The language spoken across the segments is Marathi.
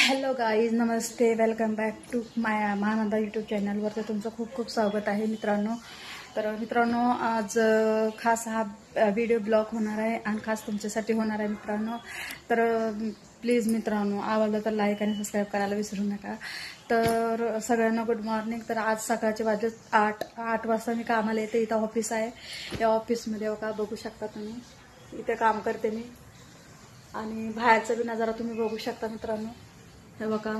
हॅलो गाईज, नमस्ते. Welcome back to my Mahananda YouTube चॅनलवरती तुमचं खूप खूप स्वागत आहे मित्रांनो. तर मित्रांनो, आज खास हा व्हिडिओ ब्लॉग होणार आहे आणि खास तुमच्यासाठी होणार आहे मित्रांनो. तर प्लीज मित्रांनो, आवडलं तर लाईक आणि सबस्क्राईब करायला विसरू नका. तर सगळ्यांना गुड मॉर्निंग. तर आज सकाळचे वाजले 8 वाजता मी कामाला येते. इथं ऑफिस आहे. या ऑफिसमध्ये का बघू शकता तुम्ही, इथे काम करते मी. आणि बाहेरचा बी नजारा तुम्ही बघू शकता मित्रांनो. हे बघा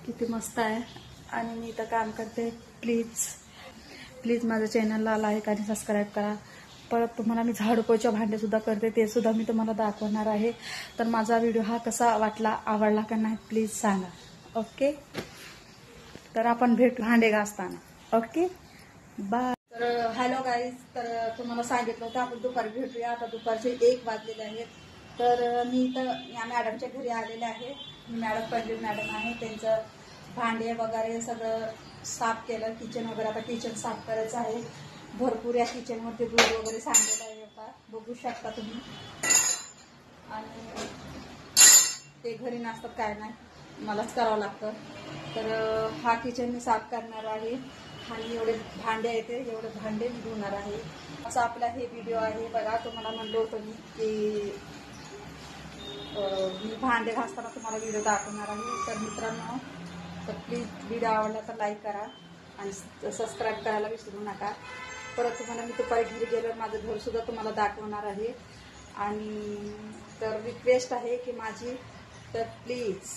किती मस्त आहे. आणि मी इथं काम करते. प्लीज माझ्या चॅनलला लाईक आणि सबस्क्राईब करा. परत तुम्हाला मी झाडूपोछा भांडेसुद्धा करते, ते सुद्धा मी तुम्हाला दाखवणार आहे. तर माझा व्हिडिओ हा कसा वाटला, आवडला का नाही प्लीज सांगा. ओके, तर आपण भेटू भांडे घासताना. Okay, bye. तर हॅलो गाईज, तर तुम्हाला सांगितलं होतं आपण दुपारी भेटूया. आता दुपारचे 1 वाजलेले आहेत. तर मी इथं या मॅडमच्या घरी आलेले आहे. मॅडम पंडित मॅडम आहे. त्यांचं भांडे वगैरे सगळं साफ केलं. किचन वगैरे, आता किचन साफ करायचं आहे. भरपूर या किचनवरती दूध वगैरे सांडलेलं आहे. आता बघू शकता तुम्ही. आणि ते घरी नसतात, काय नाही, मलाच करावं लागतं. तर हा किचन मी साफ करणार आहे. आणि एवढे भांडे आहेत, एवढे भांडे मी धुणार आहे. असं आपला हे व्हिडिओ आहे. बघा, तुम्हाला म्हणलं होतं मी की मी भांडे घासताना तुम्हाला व्हिडिओ दाखवणार आहे. तर मित्रांनो, तर प्लीज व्हिडिओ आवडला तर लाईक करा आणि सबस्क्राईब करायला विसरू नका. परत तुम्हाला मी दुपारी घरी गेल्यावर माझं घरसुद्धा तुम्हाला दाखवणार आहे. आणि तर रिक्वेस्ट आहे की माझी, तर प्लीज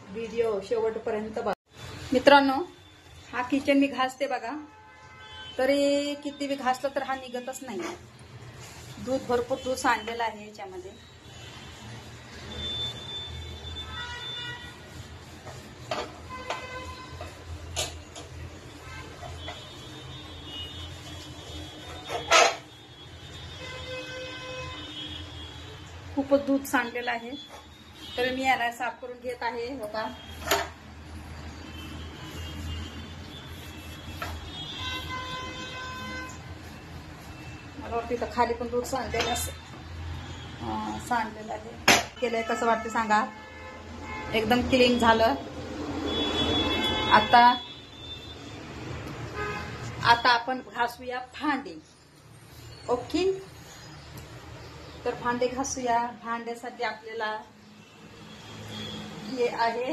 व्हिडिओ शेवटपर्यंत बघा. मित्रांनो, हा किचन मी घासते बघा. तरी किती बी घासलं तर हा निघतच नाही. दूध, भरपूर दूध सांडलेलं आहे याच्यामध्ये. खूपच दूध सांडलेलं आहे. तर मी याला साफ करून घेत आहे. हो का, मला वाटतं इथं खाली पण दूध सांडलेलं आहे. केलंय कसं वाटतं सांगा. एकदम क्लीन झालं. आता आपण घासूया भांडे. ओके, तर भांडे घासूया. भांड्यासाठी आपल्याला हे आहे,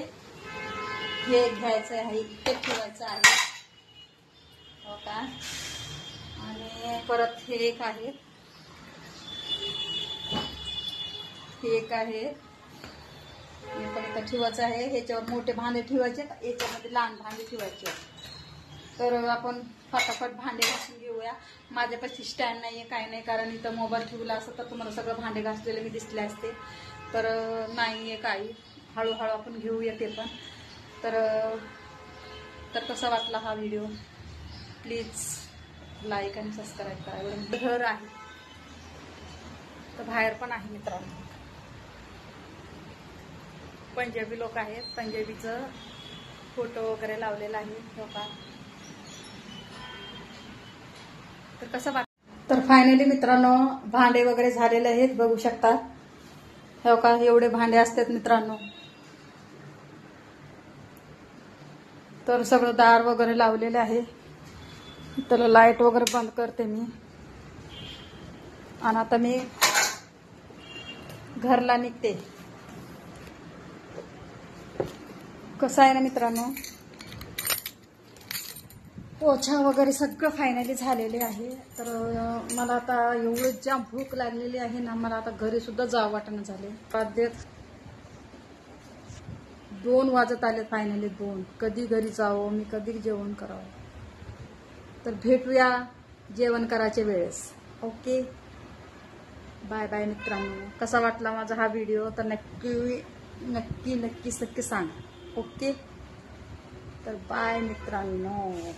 हे घ्यायचं आहे, इथे ठेवायचं आहे. हो का, आणि परत हे एक आहे, हे पण इथं ठेवायचं आहे. ह्याच्यावर मोठे भांडे ठेवायचे, याच्यामध्ये लहान भांडे ठेवायचे. तर आपण फटाफट भांडे घासून घेऊया. माझ्यापाशी स्टँड नाहीये, काय नाही, कारण इथं मोबाईल ठेवला असतं तर तुम्हाला सगळं भांडे घासलेले मी दिसले असते. तर नाहीये काही, हळूहळू आपण घेऊया ते पण. तर कसा वाटला हा व्हिडिओ, प्लीज लाईक आणि सबस्क्राईब करा. एवढं घर आहे, तर बाहेर पण आहे मित्रांनो. पंजाबी लोक आहेत, पंजाबीचं फोटो वगैरे लावलेला आहे. हो का, तर कसं वाटतं. तर फायनली मित्रांनो, भांडे वगैरे झालेले आहेत, बघू शकता. हो का, एवढे भांडे असतात मित्रांनो. तर सगळं दार वगैरे लावलेले आहे. त्याला लाईट वगैरे बंद करते मी. आणि आता मी घरला निघते. कसं आहे ना मित्रांनो, पोछा वगैरे सगळं फायनली झालेले आहे. तर मला आता एवढं जाम भूक लागलेली आहे ना, मला आता घरी सुद्धा जावं वाटणं झाले. 2 वाजत आले फायनली. 2 कधी घरी जावं मी, कधी जेवण करावं. तर भेटूया जेवण करायच्या वेळेस. ओके, बाय बाय मित्रांनो. कसा वाटला माझा हा व्हिडिओ तर नक्की सांगा. ओके, तर बाय मित्रांनो.